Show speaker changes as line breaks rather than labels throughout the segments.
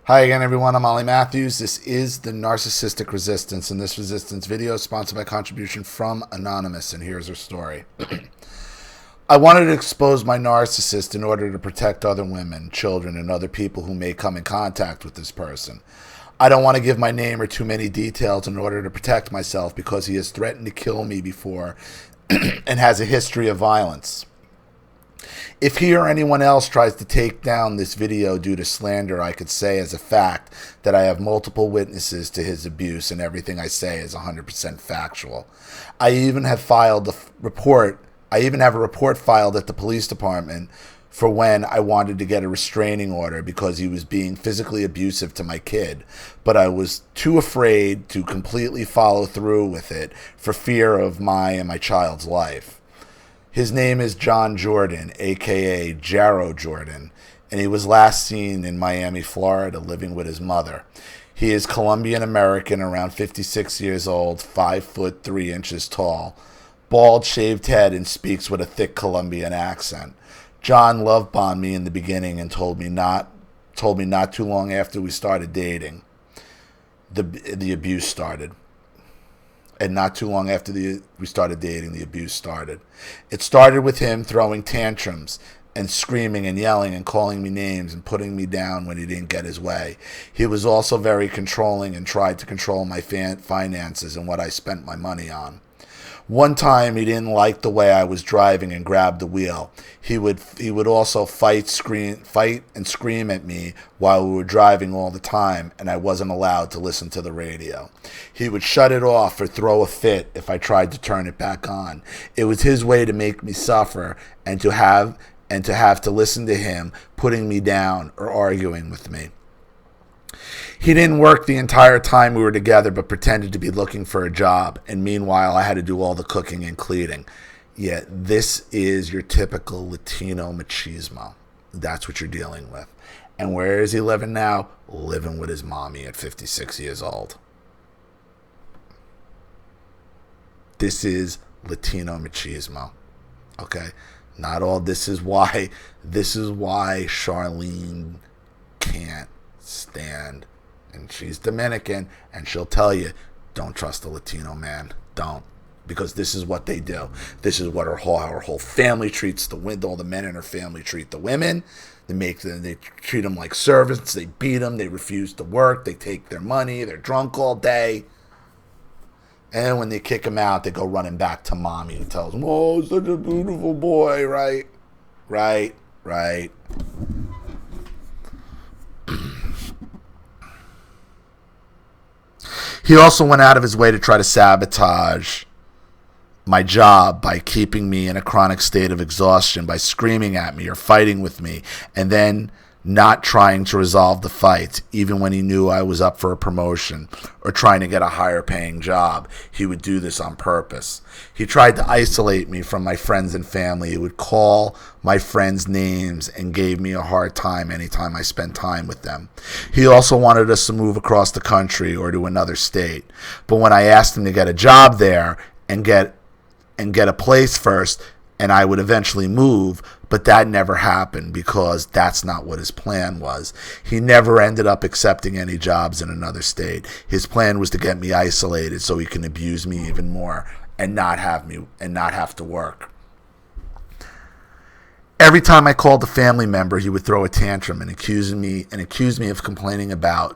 Hi again, everyone. I'm Ollie Matthews. This is the Narcissistic Resistance, and this resistance video is sponsored by contribution from Anonymous, and here's her story. I wanted to expose my narcissist in order to protect other women, children, and other people who may come in contact with this person. I don't want to give my name or too many details in order to protect myself because he has threatened to kill me before and has a history of violence. If he or anyone else tries to take down this video due to slander, I could say as a fact that I have multiple witnesses to his abuse and everything I say is 100% factual. I even have a report filed at the police department for when I wanted to get a restraining order because he was being physically abusive to my kid, but I was too afraid to completely follow through with it for fear of my and my child's life. His name is John Jordan, a.k.a. Jarrow Jordan, and he was last seen in Miami, Florida, living with his mother. He is Colombian-American, around 56 years old, 5 foot 3 inches tall, bald, shaved head, and speaks with a thick Colombian accent. John love-bombed me in the beginning and told me not too long after we started dating. The abuse started. And not too long after we started dating, the abuse started. It started with him throwing tantrums and screaming and yelling and calling me names and putting me down when he didn't get his way. He was also very controlling and tried to control my finances and what I spent my money on. One time he didn't like the way I was driving and grabbed the wheel. He would also fight and scream at me while we were driving all the time, and I wasn't allowed to listen to the radio. He would shut it off or throw a fit if I tried to turn it back on. It was his way to make me suffer and to have to listen to him putting me down or arguing with me. He didn't work the entire time we were together, but pretended to be looking for a job, and meanwhile I had to do all the cooking and cleaning. Yeah, this is your typical Latino machismo. That's what you're dealing with. And where is he living now? Living with his mommy at 56 years old. This is Latino machismo. Okay? Not all. This is why Charlene can't stand, and she's Dominican, and she'll tell you, don't trust a Latino man. Don't. Because this is what they do. This is what her whole family treats all the men in her family treat the women. They treat them like servants. They beat them. They refuse to work. They take their money. They're drunk all day. And when they kick him out, they go running back to mommy and tells him, oh, such a beautiful boy, right? Right. He also went out of his way to try to sabotage my job by keeping me in a chronic state of exhaustion, by screaming at me or fighting with me, and then not trying to resolve the fight, even when he knew I was up for a promotion or trying to get a higher paying job. He would do this on purpose. He tried to isolate me from my friends and family. He would call my friends names and gave me a hard time anytime I spent time with them. He also wanted us to move across the country or to another state. But when I asked him to get a job there and get a place first, and I would eventually move, but that never happened because that's not what his plan was. He never ended up accepting any jobs in another state. His plan was to get me isolated so he can abuse me even more and not have to work. Every time I called a family member, he would throw a tantrum and accuse me of complaining about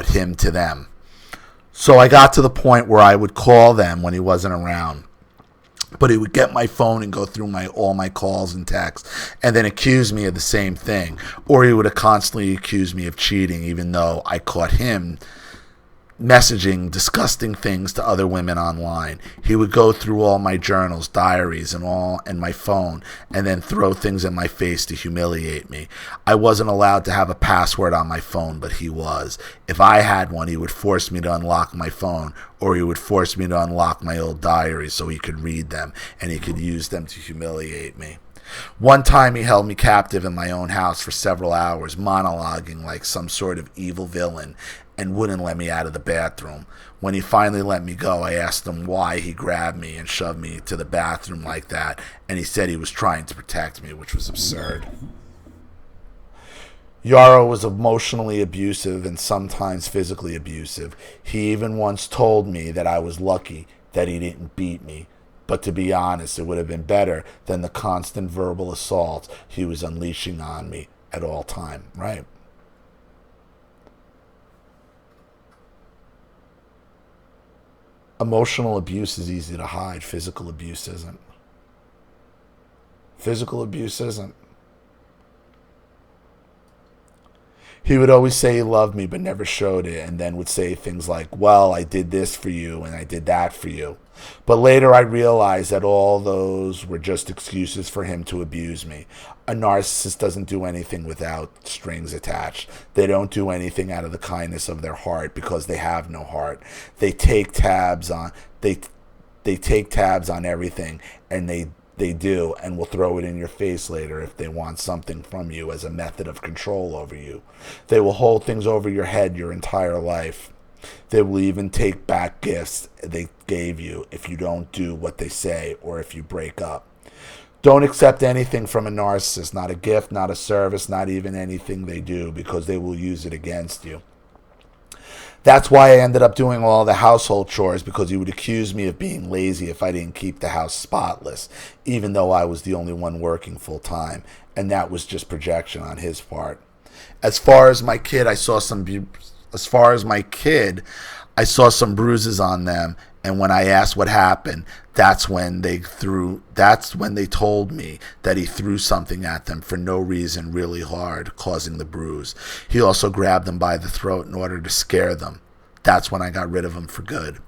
him to them. So I got to the point where I would call them when he wasn't around. But he would get my phone and go through all my calls and texts and then accuse me of the same thing. Or he would constantly accuse me of cheating, even though I caught him messaging disgusting things to other women online. He would go through all my journals, diaries, and my phone, and then throw things in my face to humiliate me. I wasn't allowed to have a password on my phone, but he was. If I had one, he would force me to unlock my phone, or he would force me to unlock my old diaries so he could read them, and he could use them to humiliate me. One time he held me captive in my own house for several hours, monologuing like some sort of evil villain, and wouldn't let me out of the bathroom. When he finally let me go, I asked him why he grabbed me and shoved me to the bathroom like that, and he said he was trying to protect me, which was absurd. Yarrow was emotionally abusive and sometimes physically abusive. He even once told me that I was lucky that he didn't beat me. But to be honest, it would have been better than the constant verbal assault he was unleashing on me at all time, right? Emotional abuse is easy to hide. Physical abuse isn't. Physical abuse isn't. He would always say he loved me but never showed it, and then would say things like, well, I did this for you and I did that for you. But later I realized that all those were just excuses for him to abuse me. A narcissist doesn't do anything without strings attached. They don't do anything out of the kindness of their heart because they have no heart. They take tabs on they take tabs on everything, and they do, and will throw it in your face later if they want something from you as a method of control over you. They will hold things over your head your entire life. They will even take back gifts they gave you if you don't do what they say or if you break up. Don't accept anything from a narcissist, not a gift, not a service, not even anything they do, because they will use it against you. That's why I ended up doing all the household chores, because he would accuse me of being lazy if I didn't keep the house spotless, even though I was the only one working full time, and that was just projection on his part. As far as my kid, I saw some bruises on them, and when I asked what happened, that's when they told me that he threw something at them for no reason really hard, causing the bruise. He also grabbed them by the throat in order to scare them. That's when I got rid of them for good.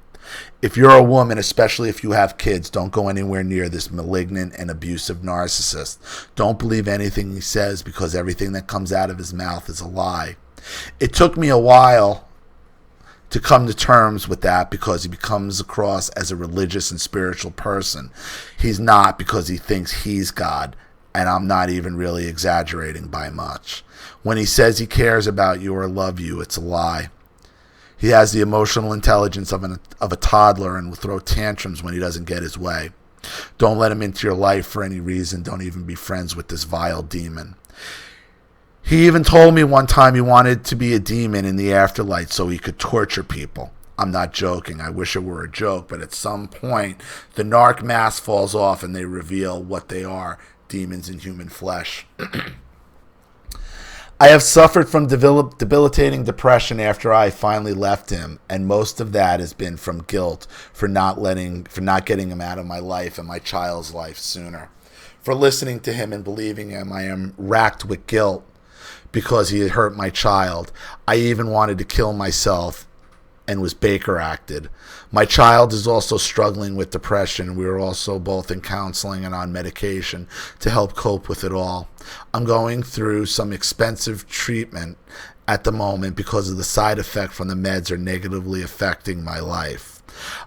If you're a woman, especially if you have kids, don't go anywhere near this malignant and abusive narcissist. Don't believe anything he says, because everything that comes out of his mouth is a lie. It took me a while to come to terms with that, because he comes across as a religious and spiritual person. He's not, because he thinks he's God, and I'm not even really exaggerating by much. When he says he cares about you or love you, it's a lie. He has the emotional intelligence of a toddler and will throw tantrums when he doesn't get his way. Don't let him into your life for any reason. Don't even be friends with this vile demon. He even told me one time he wanted to be a demon in the afterlife so he could torture people. I'm not joking. I wish it were a joke, but at some point, the narc mask falls off and they reveal what they are: demons in human flesh. I have suffered from debilitating depression after I finally left him, and most of that has been from guilt for not getting him out of my life and my child's life sooner. For listening to him and believing him, I am racked with guilt because he had hurt my child. I even wanted to kill myself and was Baker acted. My child is also struggling with depression. We are also both in counseling and on medication to help cope with it all. I'm going through some expensive treatment at the moment because of the side effect from the meds are negatively affecting my life.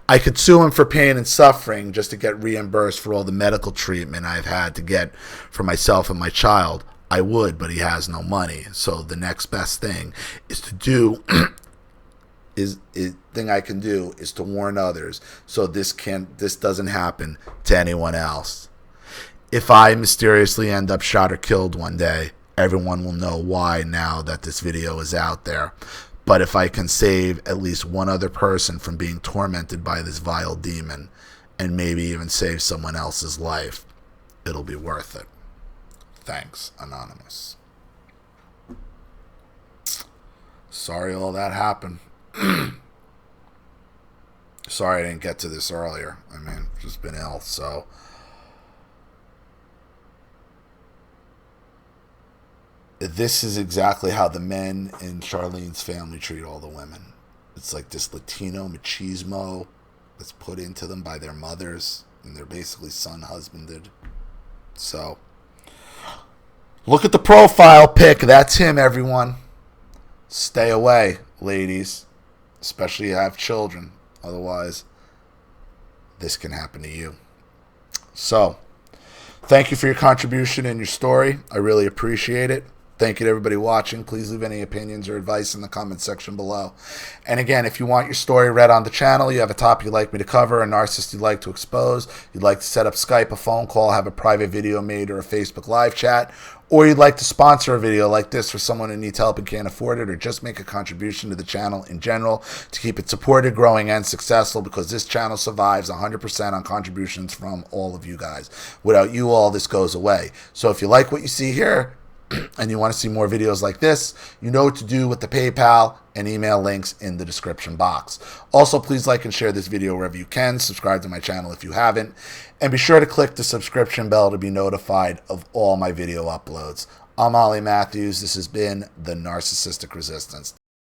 I could sue him for pain and suffering just to get reimbursed for all the medical treatment I've had to get for myself and my child. I would, but he has no money. So the next best thing is to do thing I can do is to warn others so this doesn't happen to anyone else. If I mysteriously end up shot or killed one day, everyone will know why now that this video is out there. But if I can save at least one other person from being tormented by this vile demon, and maybe even save someone else's life, it'll be worth it. Thanks, Anonymous. Sorry all that happened. Sorry I didn't get to this earlier. I mean, I've just been ill, so. This is exactly how the men in Charlene's family treat all the women. It's like this Latino machismo that's put into them by their mothers, and they're basically son-husbanded. So, look at the profile pic. That's him, everyone. Stay away, ladies. Especially if you have children. Otherwise, this can happen to you. So, thank you for your contribution and your story. I really appreciate it. Thank you to everybody watching. Please leave any opinions or advice in the comment section below. And again, if you want your story read on the channel, you have a topic you'd like me to cover, a narcissist you'd like to expose, you'd like to set up Skype, a phone call, have a private video made, or a Facebook live chat, or you'd like to sponsor a video like this for someone who needs help and can't afford it, or just make a contribution to the channel in general to keep it supported, growing, and successful, because this channel survives 100% on contributions from all of you guys. Without you, all this goes away. So if you like what you see here, and you want to see more videos like this, you know what to do with the PayPal and email links in the description box. Also, please like and share this video wherever you can. Subscribe to my channel if you haven't. And be sure to click the subscription bell to be notified of all my video uploads. I'm Ollie Matthews. This has been the Narcissistic Resistance.